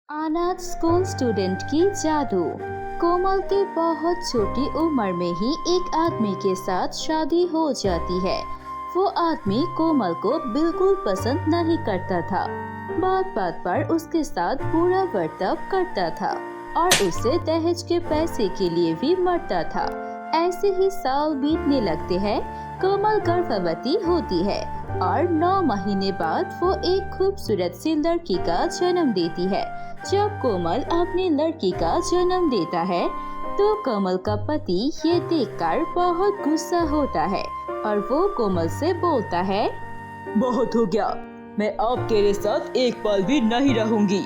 अनाथ school student की जादू। कोमल की बहुत छोटी उम्र में ही एक आदमी के साथ शादी हो जाती है। वो आदमी कोमल को बिल्कुल पसंद नहीं करता था। बात बात पर उसके साथ बुरा बर्ताव करता था और उससे दहेज के पैसे के लिए भी मरता था। ऐसे ही साल बीतने लगते हैं। कोमल गर्भवती होती है और 9 महीने बाद वो एक खूबसूरत सी लड़की का जन्म देती है। जब कोमल अपनी लड़की का जन्म देता है तो कोमल का पति ये देखकर बहुत गुस्सा होता है और वो कोमल से बोलता है, बहुत हो गया, मैं अब तेरे साथ एक पल भी नहीं रहूंगी।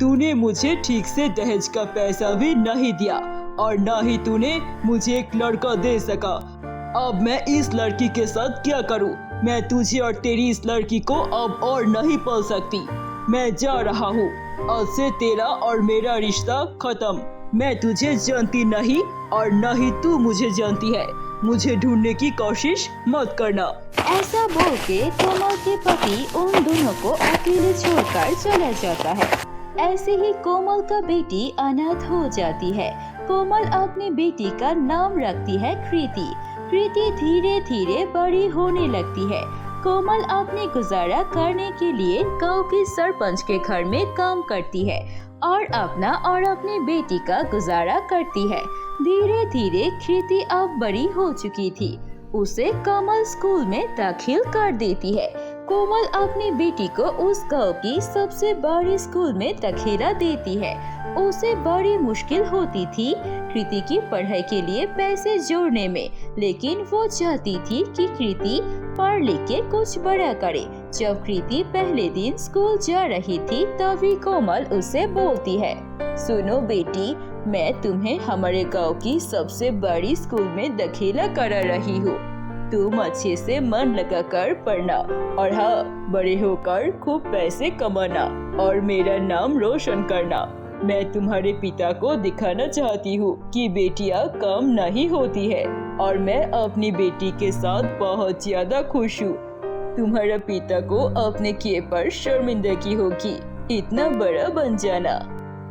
तूने मुझे ठीक से दहेज का पैसा भी नहीं दिया और न ही तूने मुझे एक लड़का दे सका। अब मैं इस लड़की के साथ क्या करूं? मैं तुझे और तेरी इस लड़की को अब और नहीं पाल सकती। मैं जा रहा हूँ। आज से तेरा और मेरा रिश्ता खत्म। मैं तुझे जानती नहीं और न ही तू मुझे जानती है। मुझे ढूंढने की कोशिश मत करना। ऐसा बोल के कोमल के पति उन दोनों को अकेले छोड़कर चला जाता है। ऐसे ही कोमल का बेटी अनाथ हो जाती है। कोमल अपनी बेटी का नाम रखती है कृति। कृति धीरे धीरे बड़ी होने लगती है। कोमल अपने गुजारा करने के लिए गांव के सरपंच के घर में काम करती है और अपना और अपनी बेटी का गुजारा करती है। धीरे धीरे कृति अब बड़ी हो चुकी थी। उसे कोमल स्कूल में दाखिल कर देती है। कोमल अपनी बेटी को उस गांव की सबसे बड़ी स्कूल में दाखिला देती है। उसे बड़ी मुश्किल होती थी कृति की पढ़ाई के लिए पैसे जोड़ने में, लेकिन वो चाहती थी कि कृति पढ़ लिख के कुछ बड़ा करे। जब कृति पहले दिन स्कूल जा रही थी तभी कोमल उसे बोलती है, सुनो बेटी, मैं तुम्हें हमारे गांव की सबसे बड़ी स्कूल में दाखिला करा रही हूँ। तुम अच्छे से मन लगाकर पढ़ना और हाँ, बड़े होकर खूब पैसे कमाना और मेरा नाम रोशन करना। मैं तुम्हारे पिता को दिखाना चाहती हूँ कि बेटियाँ कम नहीं होती है और मैं अपनी बेटी के साथ बहुत ज्यादा खुश हूँ। तुम्हारा पिता को अपने किए पर शर्मिंदगी होगी। इतना बड़ा बन जाना।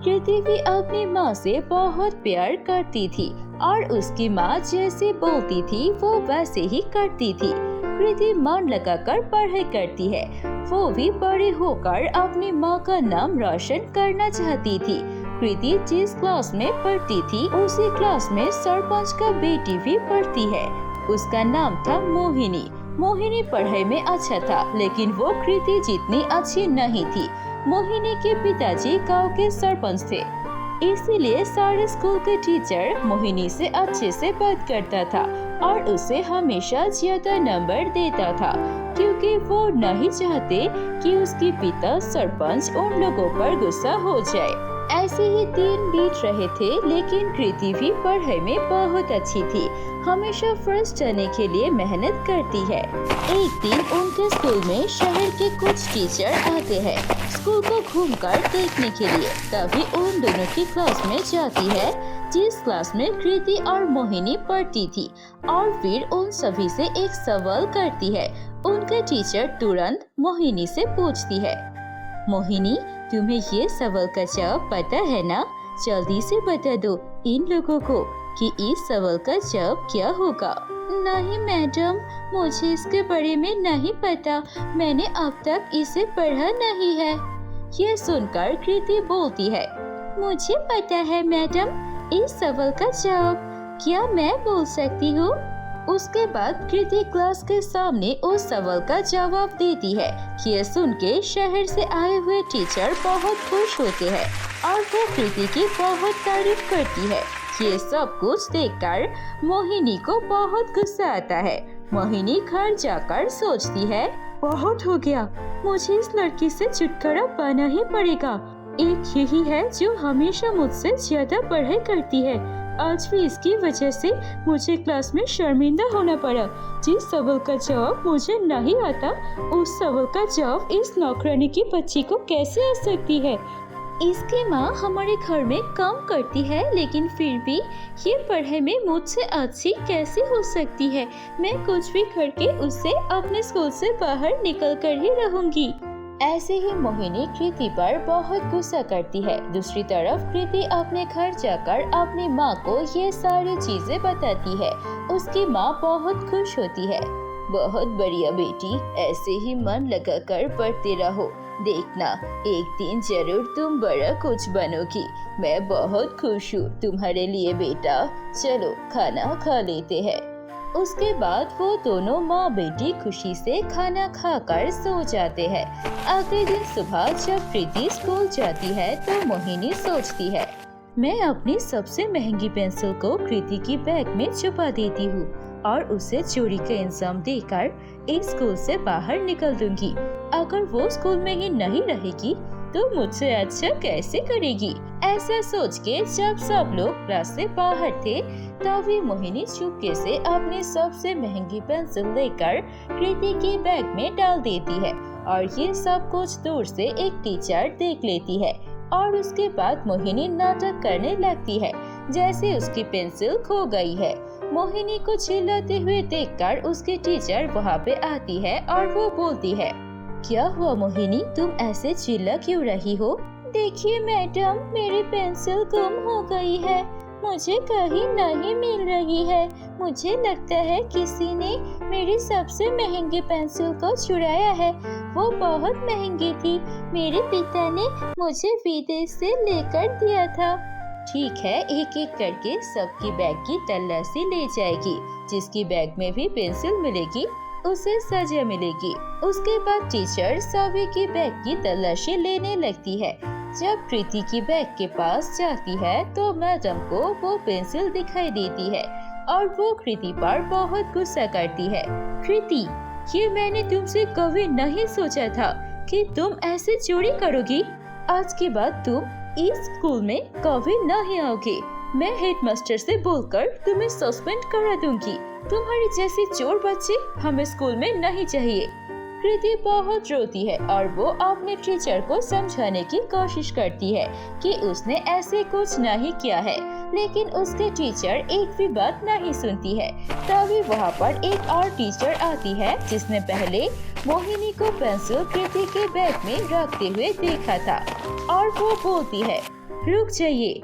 कृति भी अपनी माँ से बहुत प्यार करती थी और उसकी माँ जैसे बोलती थी वो वैसे ही करती थी। कृति मन लगाकर पढ़ाई करती है। वो भी बड़ी होकर अपनी माँ का नाम रोशन करना चाहती थी। कृति जिस क्लास में पढ़ती थी उसी क्लास में सरपंच का बेटी भी पढ़ती है। उसका नाम था मोहिनी। मोहिनी पढ़ाई में अच्छा था, लेकिन वो कृति जितनी अच्छी नहीं थी। मोहिनी के पिताजी गांव के सरपंच थे, इसीलिए सारे स्कूल के टीचर मोहिनी से अच्छे से बात करता था और उसे हमेशा ज्यादा नंबर देता था, क्योंकि वो नहीं चाहते कि उसके पिता सरपंच उन लोगों पर गुस्सा हो जाए। ऐसे ही दिन बीत रहे थे, लेकिन कृति भी पढ़ाई में बहुत अच्छी थी। हमेशा फर्स्ट आने के लिए मेहनत करती है। एक दिन उनके स्कूल में शहर के कुछ टीचर आते हैं स्कूल को घूमकर देखने के लिए। तभी उन दोनों की क्लास में जाती है जिस क्लास में कृति और मोहिनी पढ़ती थी और फिर उन सभी से एक सवाल करती है। उनके टीचर तुरंत मोहिनी से पूछती है, मोहिनी, तुम्हें ये सवाल का जवाब पता है ना? जल्दी से बता दो इन लोगों को कि इस सवाल का जवाब क्या होगा। नहीं मैडम, मुझे इसके बारे में नहीं पता। मैंने अब तक इसे पढ़ा नहीं है। ये सुनकर कृति बोलती है, मुझे पता है मैडम इस सवाल का जवाब। क्या मैं बोल सकती हूँ? उसके बाद कृति क्लास के सामने उस सवाल का जवाब देती है। ये सुन के शहर से आए हुए टीचर बहुत खुश होते हैं और वो कृति की बहुत तारीफ करती है। ये सब कुछ देखकर मोहिनी को बहुत गुस्सा आता है। मोहिनी घर जाकर सोचती है, बहुत हो गया, मुझे इस लड़की से छुटकारा पाना ही पड़ेगा। एक यही है जो हमेशा मुझसे ज्यादा पढ़ाई करती है। आज भी इसकी वजह से मुझे क्लास में शर्मिंदा होना पड़ा। जिस सवाल का जवाब मुझे नहीं आता, उस सवाल का जवाब इस नौकरानी की बच्ची को कैसे आ सकती है? इसकी माँ हमारे घर में काम करती है, लेकिन फिर भी ये पढ़ाई में मुझसे अच्छी कैसे हो सकती है? मैं कुछ भी करके उससे अपने स्कूल से बाहर निकल कर ही रहूंगी। ऐसे ही मोहिनी कृति पर बहुत गुस्सा करती है। दूसरी तरफ कृति अपने घर जाकर अपनी माँ को ये सारी चीजें बताती है। उसकी माँ बहुत खुश होती है। बहुत बढ़िया बेटी, ऐसे ही मन लगाकर पढ़ते रहो। देखना एक दिन जरूर तुम बड़ा कुछ बनोगी। मैं बहुत खुश हूँ तुम्हारे लिए बेटा। चलो खाना खा लेते हैं। उसके बाद वो दोनों माँ बेटी खुशी से खाना खाकर सो जाते हैं। अगले दिन सुबह जब कृति स्कूल जाती है तो मोहिनी सोचती है, मैं अपनी सबसे महंगी पेंसिल को कृति की बैग में छुपा देती हूँ और उसे चोरी का इंजाम देकर इस स्कूल से बाहर निकल दूंगी। अगर वो स्कूल में ही नहीं रहेगी तो मुझसे अच्छा कैसे करेगी। ऐसा सोच के जब सब लोग क्लास से बाहर थे तभी मोहिनी चुपके से अपनी सबसे महंगी पेंसिल लेकर कृति की बैग में डाल देती है और ये सब कुछ दूर से एक टीचर देख लेती है और उसके बाद मोहिनी नाटक करने लगती है जैसे उसकी पेंसिल खो गई है। मोहिनी को चिल्लाते हुए देखकर उसकी टीचर वहाँ पे आती है और वो बोलती है, क्या हुआ मोहिनी, तुम ऐसे चिल्ला क्यों रही हो? देखिए मैडम, मेरी पेंसिल गुम हो गई है। मुझे कहीं नहीं मिल रही है। मुझे लगता है किसी ने मेरी सबसे महंगी पेंसिल को चुराया है। वो बहुत महंगी थी। मेरे पिता ने मुझे विदेश से लेकर दिया था। ठीक है, एक एक करके सबकी बैग की तलाशी ले जाएगी। जिसकी बैग में भी पेंसिल मिलेगी उसे सजा मिलेगी। उसके बाद टीचर सभी की बैग की तलाशी लेने लगती है। जब कृति की बैग के पास जाती है तो मैडम को वो पेंसिल दिखाई देती है और वो कृति पर बहुत गुस्सा करती है। कृति, ये मैंने तुमसे कभी नहीं सोचा था कि तुम ऐसे चोरी करोगी। आज के बाद तुम इस स्कूल में कभी नहीं आओगे। मैं हेडमास्टर से बोलकर तुम्हें सस्पेंड करा दूंगी। तुम्हारी जैसे चोर बच्चे हमें स्कूल में नहीं चाहिए। कृति बहुत रोती है और वो अपने टीचर को समझाने की कोशिश करती है कि उसने ऐसे कुछ नहीं किया है, लेकिन उसके टीचर एक भी बात नहीं सुनती है। तभी वहाँ पर एक और टीचर आती है जिसने पहले मोहिनी को पेंसिल कृति के बैग में रखते हुए देखा था और वो बोलती है, रुक जाइए,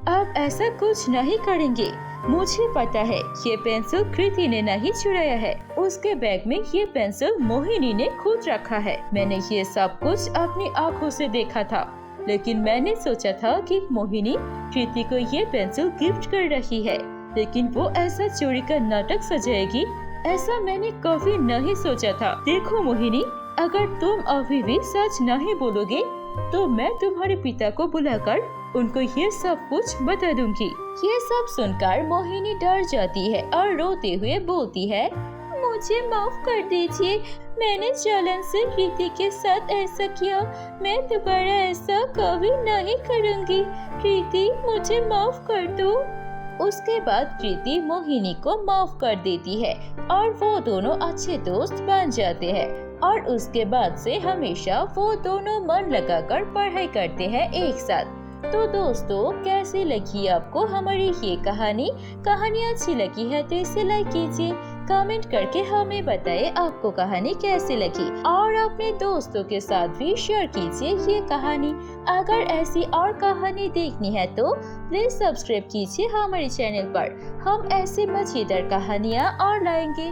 आप ऐसा कुछ नहीं करेंगे। मुझे पता है ये पेंसिल कृति ने नहीं चुराया है। उसके बैग में ये पेंसिल मोहिनी ने खुद रखा है। मैंने ये सब कुछ अपनी आंखों से देखा था, लेकिन मैंने सोचा था कि मोहिनी कृति को ये पेंसिल गिफ्ट कर रही है, लेकिन वो ऐसा चोरी का नाटक सजाएगी ऐसा मैंने कभी नहीं सोचा था। देखो मोहिनी, अगर तुम अभी भी सच नहीं बोलोगे तो मैं तुम्हारे पिता को बुलाकर उनको ये सब कुछ बता दूंगी। ये सब सुनकर मोहिनी डर जाती है और रोते हुए बोलती है, मुझे माफ कर दीजिए, मैंने जलन से कृति के साथ ऐसा किया। मैं दोबारा ऐसा कभी नहीं करूंगी। कृति, मुझे माफ कर दो। उसके बाद कृति मोहिनी को माफ कर देती है और वो दोनों अच्छे दोस्त बन जाते हैं और उसके बाद से हमेशा वो दोनों मन लगाकर पढ़ाई करते हैं एक साथ। तो दोस्तों, कैसी लगी आपको हमारी ये कहानी अच्छी लगी है तो इसे लाइक कीजिए, कमेंट करके हमें बताइए आपको कहानी कैसी लगी और अपने दोस्तों के साथ भी शेयर कीजिए ये कहानी। अगर ऐसी और कहानी देखनी है तो प्लीज सब्सक्राइब कीजिए हमारे चैनल पर। हम ऐसे मजेदार कहानियाँ और लाएंगे।